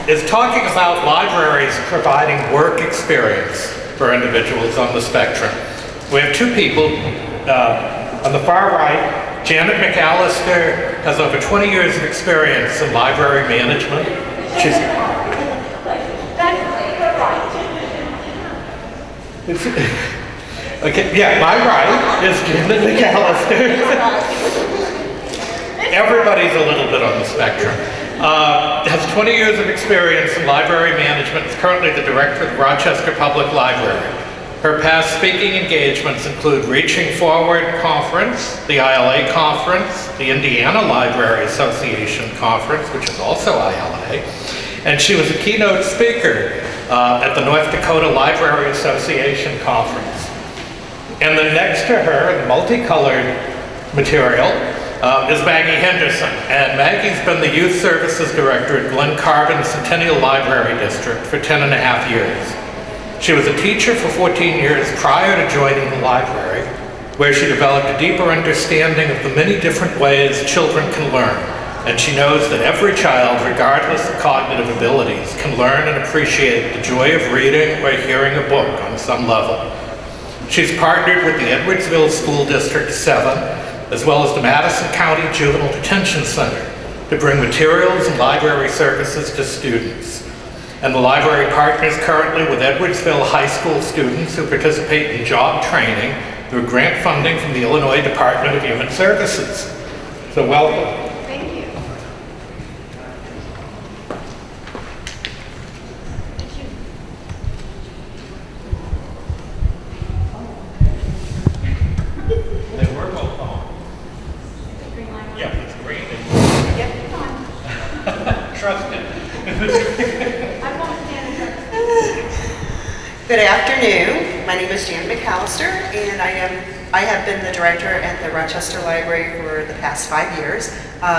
is talking about libraries providing work experience for individuals on the spectrum. We have two people. On the far right, Janet McAllister has over 20 years of experience in library management. She's okay, yeah, my right is Janet McAllister. Everybody's a little bit on the spectrum. Has 20 years of experience in library management, is currently the director of the Rochester Public Library. Her past speaking engagements include Reaching Forward Conference, the ILA Conference, the Indiana Library Association Conference, which is also ILA, and she was a keynote speaker at the North Dakota Library Association Conference. And then next to her, the multicolored material, is Maggie Henderson. And Maggie's been the Youth Services Director at Glen Carbon Centennial Library District for 10.5 years. She was a teacher for 14 years prior to joining the library, where she developed a deeper understanding of the many different ways children can learn. And she knows that every child, regardless of cognitive abilities, can learn and appreciate the joy of reading or hearing a book on some level. She's partnered with the Edwardsville School District 7, as well as the Madison County Juvenile Detention Center, to bring materials and library services to students. And the library partners currently with Edwardsville High School students who participate in job training through grant funding from the Illinois Department of Human Services. So welcome. Thank you. They were both on. Yeah, it's green. Yep, come on. Trust it. I won't stand in front of Good afternoon. My name is Jan McAllister, and I have been the director at the Rochester Library for the past 5 years.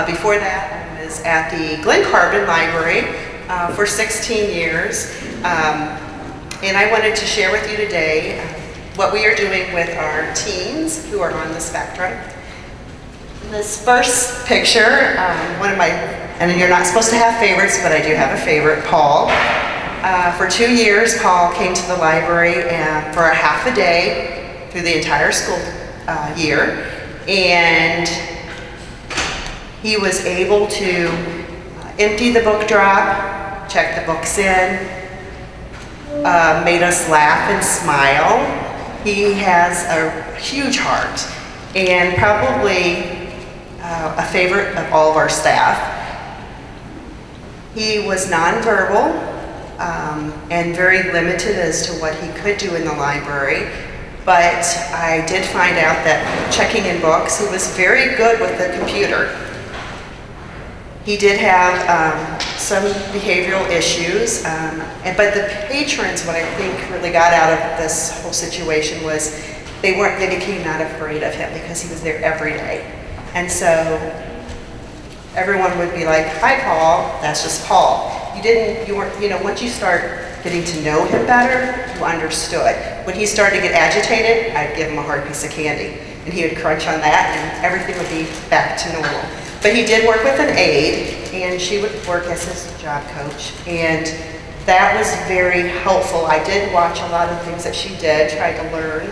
Before that, I was at the Glen Carbon Library for 16 years. And I wanted to share with you today what we are doing with our teens who are on the spectrum. This first picture, one of my, and you're not supposed to have favorites, but I do have a favorite, Paul. For 2 years, Paul came to the library for a half a day through the entire school year, and he was able to empty the book drop, check the books in, made us laugh and smile. He has a huge heart, and probably a favorite of all of our staff. He was nonverbal and very limited as to what he could do in the library, but I did find out that checking in books, he was very good with the computer. He did have some behavioral issues, but the patrons, what I think really got out of this whole situation was they became not afraid of him because he was there every day. And so everyone would be like, "Hi, Paul." That's just Paul. Once you start getting to know him better, you understood. When he started to get agitated, I'd give him a hard piece of candy, and he would crunch on that, and everything would be back to normal. But he did work with an aide, and she would work as his job coach, and that was very helpful. I did watch a lot of things that she did, tried to learn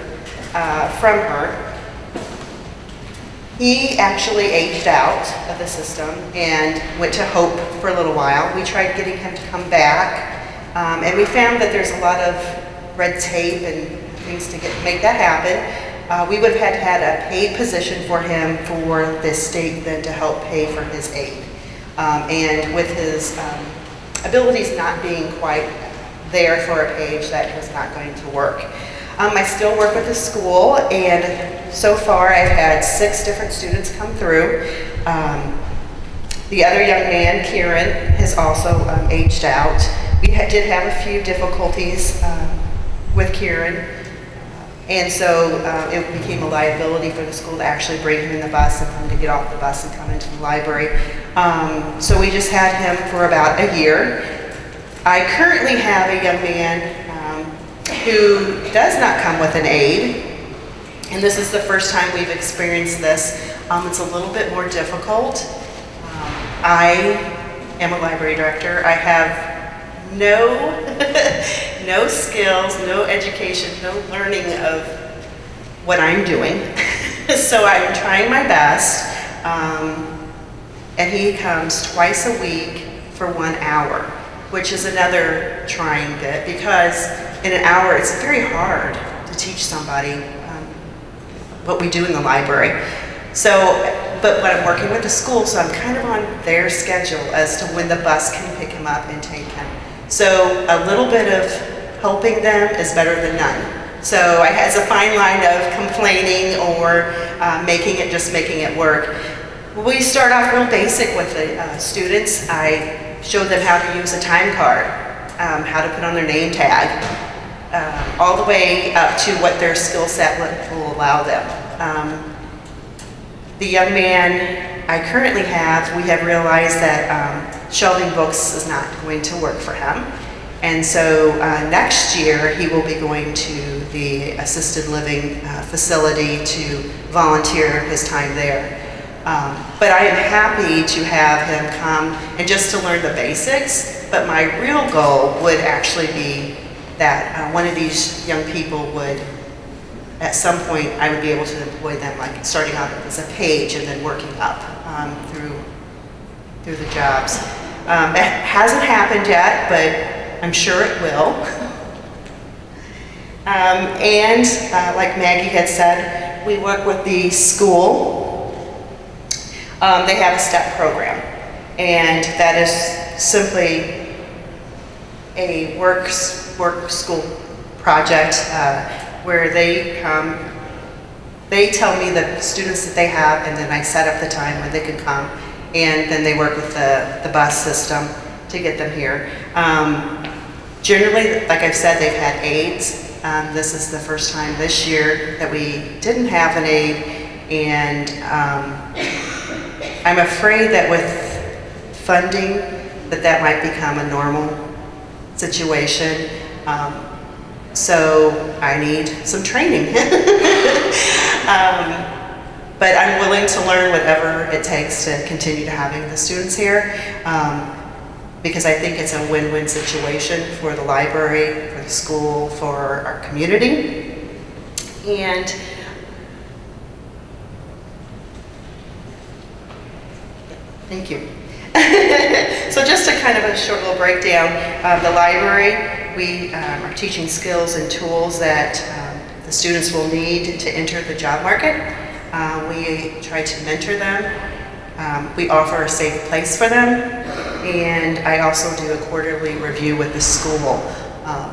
from her. He actually aged out of the system and went to Hope for a little while. We tried getting him to come back, and we found that there's a lot of red tape and things to make that happen. We would have had a paid position for him for the state then to help pay for his aid. And with his abilities not being quite there for a page, that was not going to work. I still work with the school, and so far I've had 6 different students come through. The other young man, Kieran, has also aged out. We did have a few difficulties with Kieran, and so it became a liability for the school to actually bring him in the bus and for him to get off the bus and come into the library. So we just had him for about a year. I currently have a young man who does not come with an aide, and this is the first time we've experienced this. It's a little bit more difficult. I am a library director. I have no, no skills, no education, no learning of what I'm doing. So I'm trying my best. And he comes twice a week for 1 hour, which is another trying bit, because in an hour it's very hard to teach somebody what we do in the library. So, but when I'm working with the school, so I'm kind of on their schedule as to when the bus can pick him up and take him. So a little bit of helping them is better than none. So I has a fine line of complaining or making it work. We start off real basic with the students. I show them how to use a time card, how to put on their name tag, all the way up to what their skill set will allow them. The young man I currently have, we have realized that shelving books is not going to work for him. And so next year he will be going to the assisted living facility to volunteer his time there. But I am happy to have him come and just to learn the basics, but my real goal would actually be that one of these young people would, at some point, I would be able to employ them, like starting out as a page and then working up through the jobs. It hasn't happened yet, but I'm sure it will. Like Maggie had said, we work with the school. They have a STEP program, and that is simply a work school project where they come, they tell me the students that they have, and then I set up the time when they can come, and then they work with the bus system to get them here. Generally, like I've said, they've had aides. This is the first time this year that we didn't have an aide, and I'm afraid that with funding that might become a normal situation. So I need some training. But I'm willing to learn whatever it takes to continue to having the students here, because I think it's a win-win situation for the library, for the school, for our community. And thank you. So just a kind of a short little breakdown of the library. We are teaching skills and tools that the students will need to enter the job market. We try to mentor them. We offer a safe place for them. And I also do a quarterly review with the school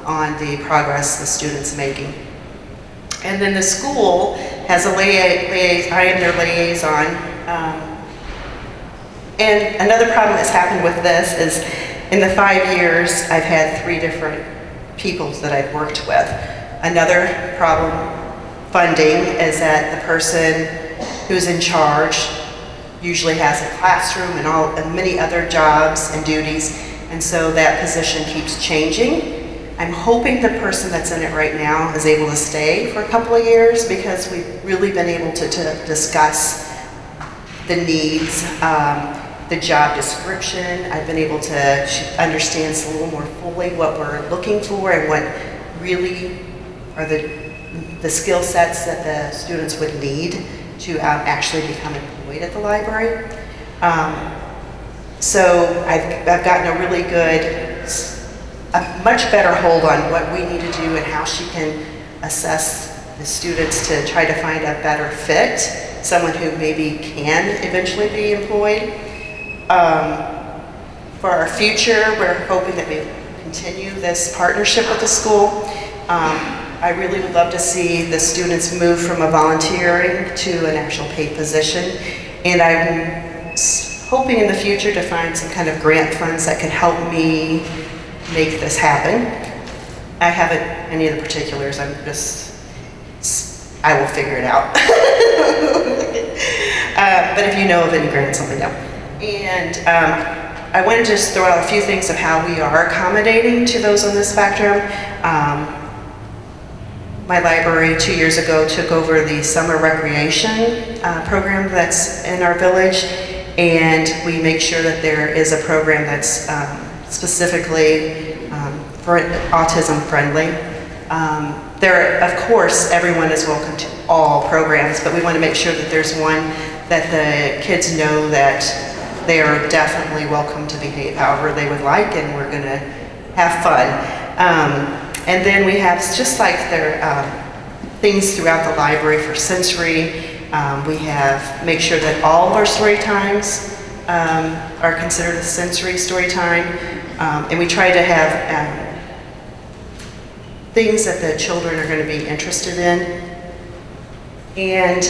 on the progress the students making. And then the school has a I am their liaison. And another problem that's happened with this is in the 5 years, I've had 3 different people that I've worked with. Another problem, funding, is that the person who's in charge usually has a classroom and many other jobs and duties, and so that position keeps changing. I'm hoping the person that's in it right now is able to stay for a couple of years, because we've really been able to discuss the needs, the job description. I've been able to, she understands a little more fully what we're looking for and what really are the skill sets that the students would need to actually become employed at the library. So I've gotten a really good, a much better hold on what we need to do and how she can assess the students to try to find a better fit, someone who maybe can eventually be employed. For our future, we're hoping that we continue this partnership with the school. I really would love to see the students move from a volunteering to an actual paid position. And I'm hoping in the future to find some kind of grant funds that can help me make this happen. I haven't any of the particulars, I will figure it out. But if you know of any grants, let me know. And I want to just throw out a few things of how we are accommodating to those on the spectrum. My library 2 years ago took over the summer recreation program that's in our village, and we make sure that there is a program that's specifically for autism friendly. There, of course, everyone is welcome to all programs, but we want to make sure that there's one that the kids know that they are definitely welcome to behave however they would like, and we're going to have fun. And then we have just like their things throughout the library for sensory. We have make sure that all of our story times are considered a sensory story time, and we try to have things that the children are going to be interested in. And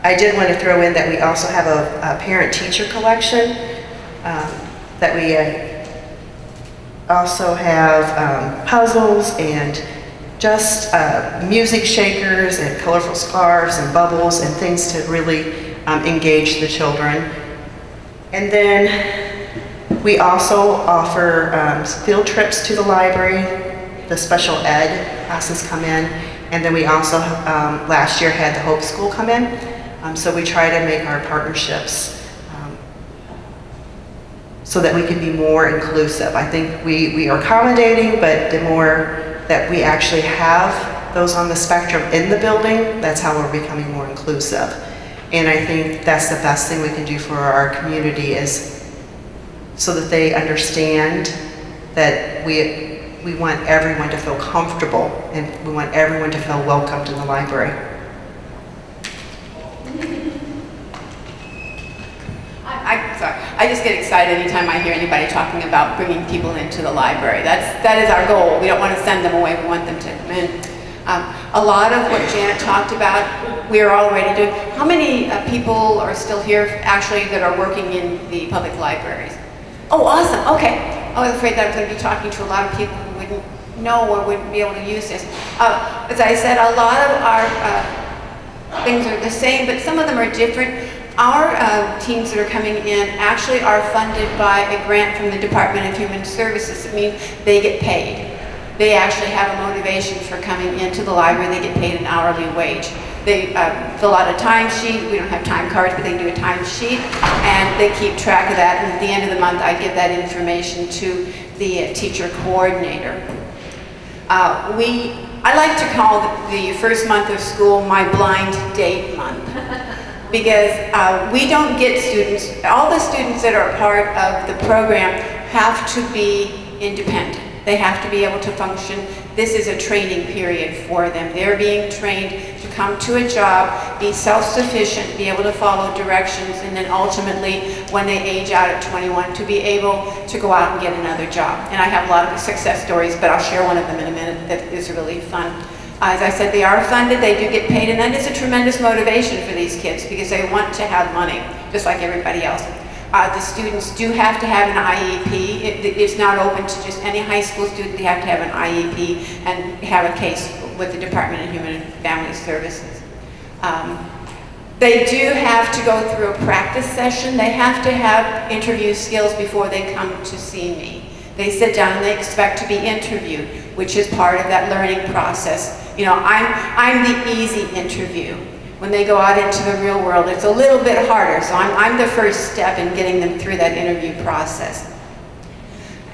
I did want to throw in that we also have a parent-teacher collection, that we also have puzzles and just music shakers and colorful scarves and bubbles and things to really engage the children. And then we also offer field trips to the library. The special ed classes come in, and then we also last year had the Hope School come in. So we try to make our partnerships so that we can be more inclusive. I think we are accommodating, but the more that we actually have those on the spectrum in the building, that's how we're becoming more inclusive. And I think that's the best thing we can do for our community, is so that they understand that we want everyone to feel comfortable, and we want everyone to feel welcomed in the library. I just get excited anytime I hear anybody talking about bringing people into the library. That is our goal. We don't want to send them away. We want them to come in. A lot of what Janet talked about, we're already doing. How many people are still here actually that are working in the public libraries? Oh, awesome. Okay. I was afraid that I was going to be talking to a lot of people who wouldn't know or wouldn't be able to use this. As I said, a lot of our things are the same, but some of them are different. Our teams that are coming in actually are funded by a grant from the Department of Human Services. It means they get paid. They actually have a motivation for coming into the library. They get paid an hourly wage. They fill out a timesheet. We don't have time cards, but they do a timesheet, and they keep track of that. And at the end of the month, I give that information to the teacher coordinator. I like to call the first month of school my blind date month, because we don't get students. All the students that are part of the program have to be independent. They have to be able to function. This is a training period for them. They're being trained to come to a job, be self-sufficient, be able to follow directions, and then ultimately, when they age out at 21, to be able to go out and get another job. And I have a lot of success stories, but I'll share one of them in a minute that is really fun. As I said, they are funded, they do get paid, and that is a tremendous motivation for these kids because they want to have money, just like everybody else. The students do have to have an IEP. It's not open to just any high school student. They have to have an IEP and have a case with the Department of Human and Family Services. They do have to go through a practice session. They have to have interview skills before they come to see me. They sit down and they expect to be interviewed, which is part of that learning process. You know, I'm the easy interview. When they go out into the real world, it's a little bit harder, so I'm the first step in getting them through that interview process.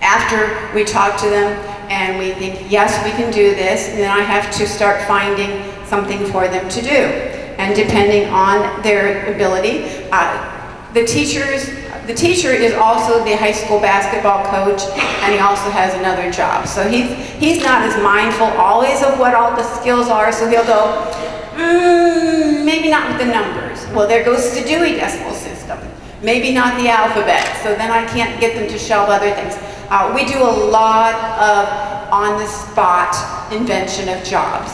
After we talk to them and we think, yes, we can do this, then I have to start finding something for them to do. And depending on their ability, the teacher is also the high school basketball coach, and he also has another job. So he's not as mindful always of what all the skills are, so he'll go, maybe not with the numbers. Well, there goes the Dewey Decimal System. Maybe not the alphabet, so then I can't get them to shelve other things. We do a lot of on-the-spot invention of jobs.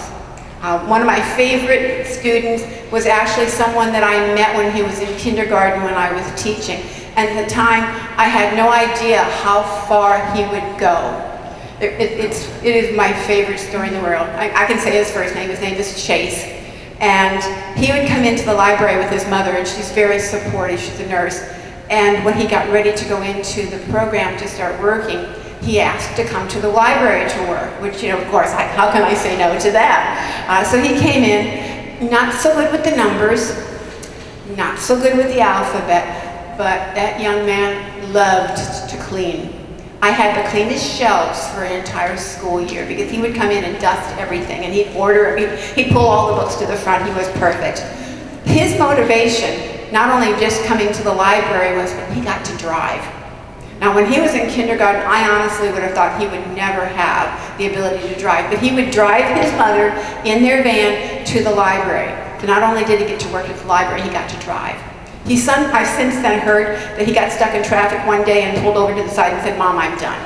One of my favorite students was actually someone that I met when he was in kindergarten when I was teaching. And at the time, I had no idea how far he would go. It is my favorite story in the world. I can say his first name. His name is Chase. And he would come into the library with his mother, and she's very supportive. She's a nurse. And when he got ready to go into the program to start working, he asked to come to the library to work, which, you know, of course, how can I say no to that? So he came in, not so good with the numbers, not so good with the alphabet, but that young man loved to clean. I had the cleanest shelves for an entire school year because he would come in and dust everything, and he'd pull all the books to the front. He was perfect. His motivation, not only just coming to the library, was that he got to drive. Now, when he was in kindergarten, I honestly would have thought he would never have the ability to drive, but he would drive his mother in their van to the library. So not only did he get to work at the library, he got to drive. I've since then heard that he got stuck in traffic one day and pulled over to the side and said, "Mom, I'm done."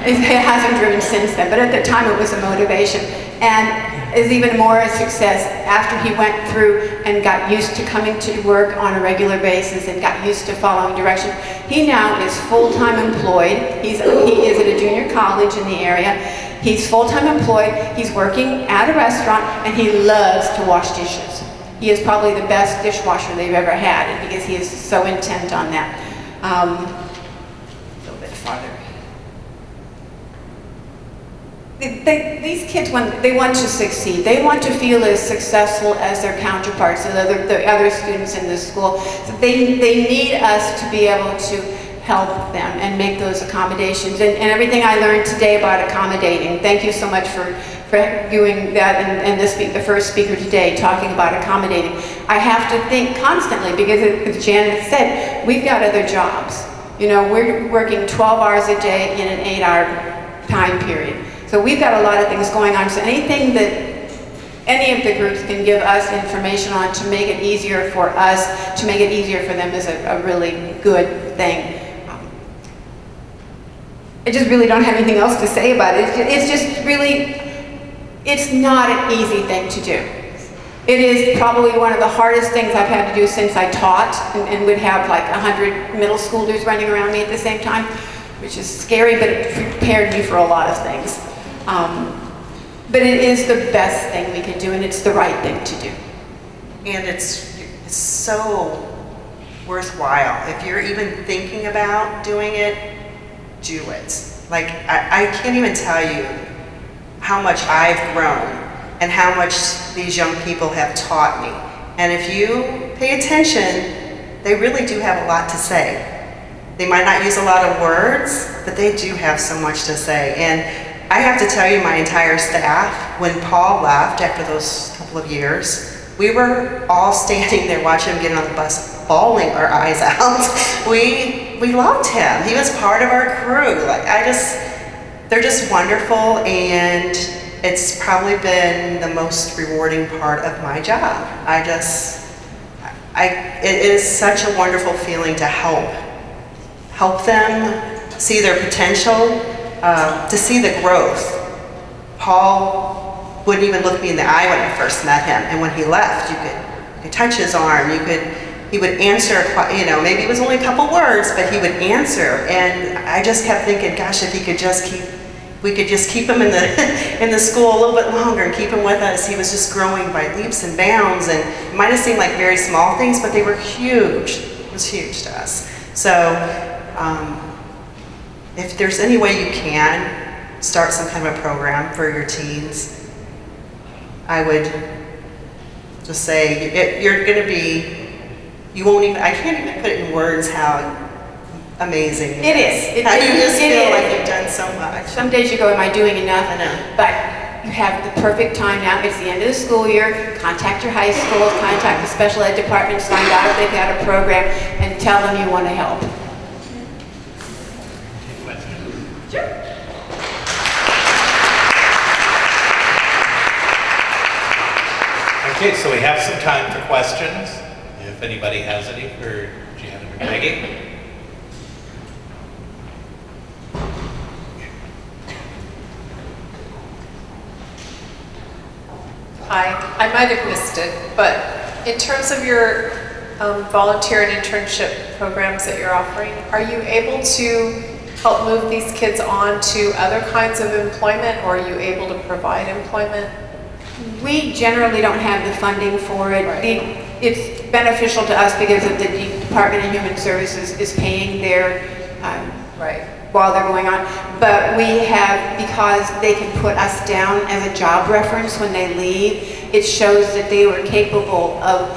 It hasn't driven since then, but at the time it was a motivation. And is even more a success after he went through and got used to coming to work on a regular basis and got used to following directions. He now is full-time employed. He is at a junior college in the area. He's full-time employed. He's working at a restaurant, and he loves to wash dishes. He is probably the best dishwasher they've ever had, and because he is so intent on that. A little bit farther. These kids, when they want to succeed, they want to feel as successful as their counterparts, the other students in the school. So they need us to be able to help them and make those accommodations. And everything I learned today about accommodating, thank you so much for doing that, and the first speaker today talking about accommodating. I have to think constantly because, as Janet said, we've got other jobs. You know, we're working 12 hours a day in an 8-hour time period. So we've got a lot of things going on. So anything that any of the groups can give us information on to make it easier for us, to make it easier for them is a really good thing. I just really don't have anything else to say about it. It's just really, it's not an easy thing to do. It is probably one of the hardest things I've had to do since I taught and would have like 100 middle schoolers running around me at the same time, which is scary, but it prepared me for a lot of things. But it is the best thing we can do, and it's the right thing to do. And it's so worthwhile. If you're even thinking about doing it, do it. Like, I can't even tell you how much I've grown and how much these young people have taught me. And if you pay attention, they really do have a lot to say. They might not use a lot of words, but they do have so much to say. And I have to tell you, my entire staff, when Paul left after those couple of years, we were all standing there watching him get on the bus, bawling our eyes out. We loved him. He was part of our crew. They're just wonderful, and it's probably been the most rewarding part of my job. It is such a wonderful feeling to help them see their potential, to see the growth. Paul wouldn't even look me in the eye when I first met him, and when he left, you could touch his arm, he would answer, maybe it was only a couple words, but he would answer, and I just kept thinking, gosh, if we could just keep him in the school a little bit longer and keep him with us. He was just growing by leaps and bounds, and it might have seemed like very small things, but they were huge. It was huge to us. So if there's any way you can start some kind of a program for your teens, I would just say you're going to be, I can't even put it in words how amazing it is. How you just feel like you've done so much. Some days you go, am I doing enough? I know. But you have the perfect time now. It's the end of the school year. Contact your high schools, contact the special ed departments, find out if they've got a program, and tell them you want to help. Sure. Okay, so we have some time for questions. If anybody has any for Janet or Maggie. Hi, I might have missed it, but in terms of your volunteer and internship programs that you're offering, are you able to help move these kids on to other kinds of employment, or are you able to provide employment? We generally don't have the funding for it. Right. It's beneficial to us because of the Department of Human Services is paying their Right. while they're going on. But we have, because they can put us down as a job reference when they leave, it shows that they were capable of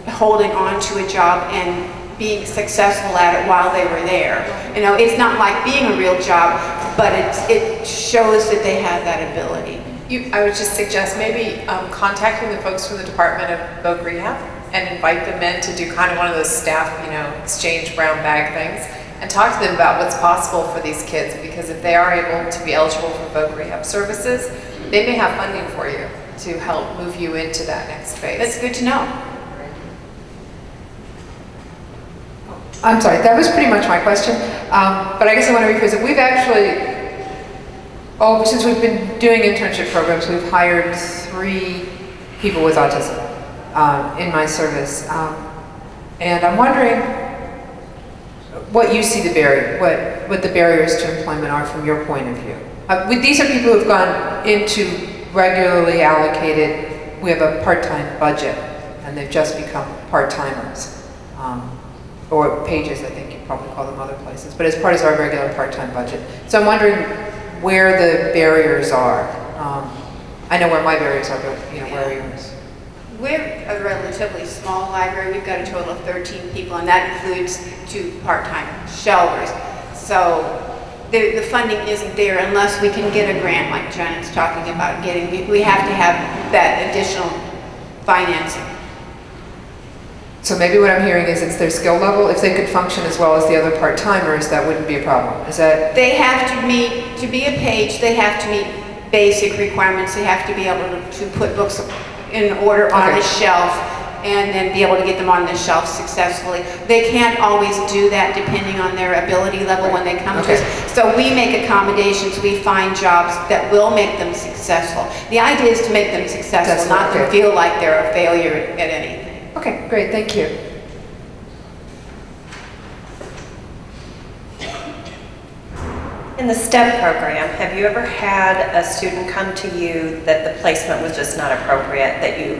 holding on to a job and being successful at it while they were there. You know, it's not like being a real job, but it shows that they have that ability. I would just suggest maybe contacting the folks from the Department of Voc Rehab and invite them in to do kind of one of those staff, you know, exchange brown bag things, and talk to them about what's possible for these kids, because if they are able to be eligible for Voc Rehab services, they may have funding for you to help move you into that next phase. That's good to know. I'm sorry, that was pretty much my question, but I guess I want to rephrase it. We've actually, since we've been doing internship programs, we've hired 3 people with autism in my service. And I'm wondering what you see the barrier, what the barriers to employment are from your point of view. These are people who've gone into regularly allocated, we have a part-time budget, and they've just become part-timers. Or pages, I think you probably call them other places, but as part of our regular part-time budget. So I'm wondering where the barriers are. I know where my barriers are, but you know, where are yours? We're a relatively small library. We've got a total of 13 people, and that includes 2 part-time shelvers. So the funding isn't there unless we can get a grant like Janet's talking about getting. We have to have that additional financing. So maybe what I'm hearing is it's their skill level. If they could function as well as the other part-timers, that wouldn't be a problem. Is that? They have to meet, to be a page, they have to meet basic requirements. They have to be able to put books in order on a shelf and then be able to get them on the shelf successfully. They can't always do that depending on their ability level when they come to us. So we make accommodations, we find jobs that will make them successful. The idea is to make them successful, not to feel like they're a failure at anything. Okay, great, thank you. In the STEP program, have you ever had a student come to you that the placement was just not appropriate, that you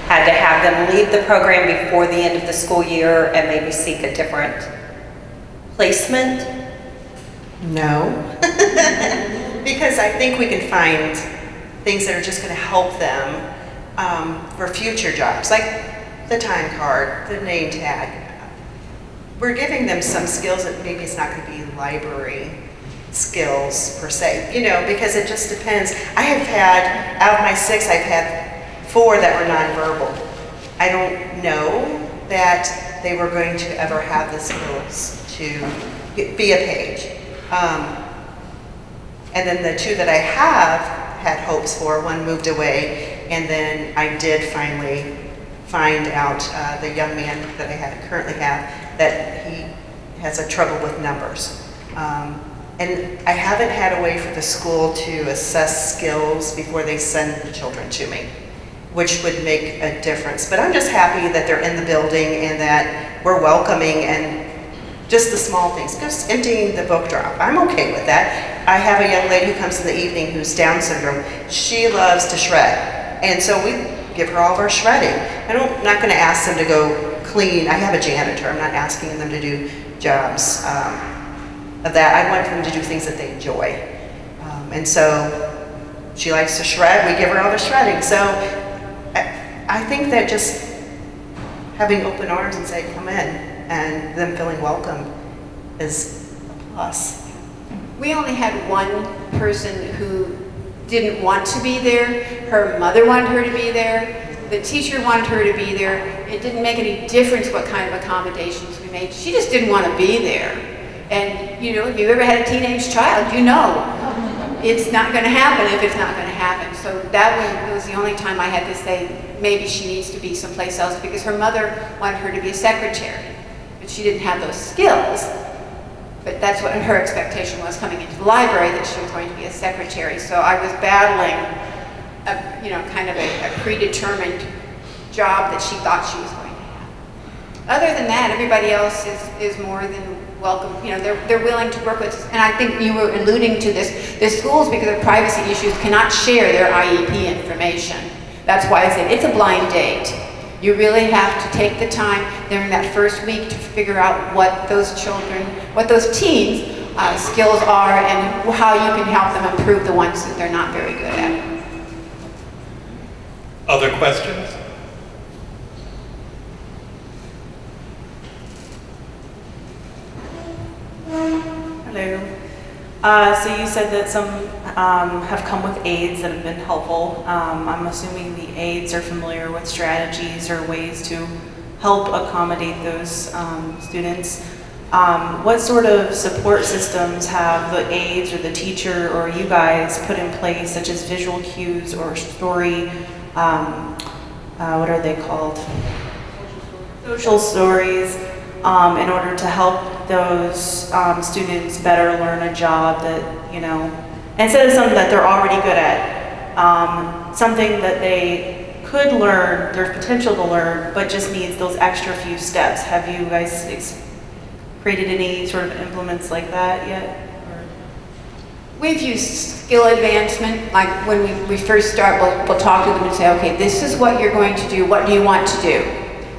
had to have them leave the program before the end of the school year and maybe seek a different placement? No. Because I think we can find things that are just going to help them for future jobs, like the time card, the name tag. We're giving them some skills that maybe it's not going to be library skills per se, you know, because it just depends. I have had, out of my 6, I've had 4 that were nonverbal. I don't know that they were going to ever have the skills to be a page. And then the 2 that I have had hopes for, one moved away, and then I did finally find out the young man that I currently have, that he has a trouble with numbers. And I haven't had a way for the school to assess skills before they send the children to me, which would make a difference. But I'm just happy that they're in the building and that we're welcoming, and just the small things, just emptying the book drop. I'm okay with that. I have a young lady who comes in the evening who's Down syndrome. She loves to shred. And so we give her all of our shredding. I'm not going to ask them to go clean. I have a janitor. I'm not asking them to do jobs of that. I want them to do things that they enjoy. And so she likes to shred. We give her all the shredding. So I think that just having open arms and say, come in, and them feeling welcome is a plus. We only had one person who didn't want to be there. Her mother wanted her to be there. The teacher wanted her to be there. It didn't make any difference what kind of accommodations we made. She just didn't want to be there. And you know, if you've ever had a teenage child, you know it's not going to happen if it's not going to happen. So that was the only time I had to say maybe she needs to be someplace else, because her mother wanted her to be a secretary, but she didn't have those skills. But that's what her expectation was coming into the library, that she was going to be a secretary. So I was battling, kind of a predetermined job that she thought she was going to have. Other than that, everybody else is more than welcome. You know, they're willing to work with us. And I think you were alluding to this. The schools, because of privacy issues, cannot share their IEP information. That's why I said it's a blind date. You really have to take the time during that first week to figure out what those children, what those teens' skills are, and how you can help them improve the ones that they're not very good at. Other questions? So you said that some have come with aids that have been helpful. I'm assuming the aids are familiar with strategies or ways to help accommodate those students. What sort of support systems have the aides or the teacher or you guys put in place, such as visual cues or story, what are they called? Social stories, in order to help those students better learn a job that, you know, instead of something that they're already good at, something that they could learn, there's potential to learn, but just needs those extra few steps. Have you guys created any sort of implements like that yet? We've used skill advancement, like when we first start, we'll talk to them and say, okay, this is what you're going to do, what do you want to do?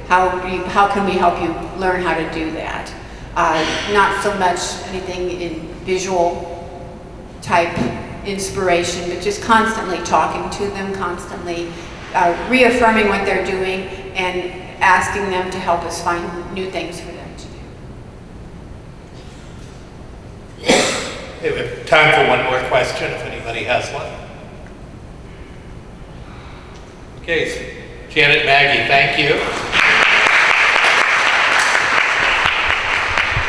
How can we help you learn how to do that? Not so much anything in visual type inspiration, but just constantly talking to them, constantly reaffirming what they're doing and asking them to help us find new things for them to do. We have time for one more question, if anybody has one. Okay, Janet, Maggie, thank you.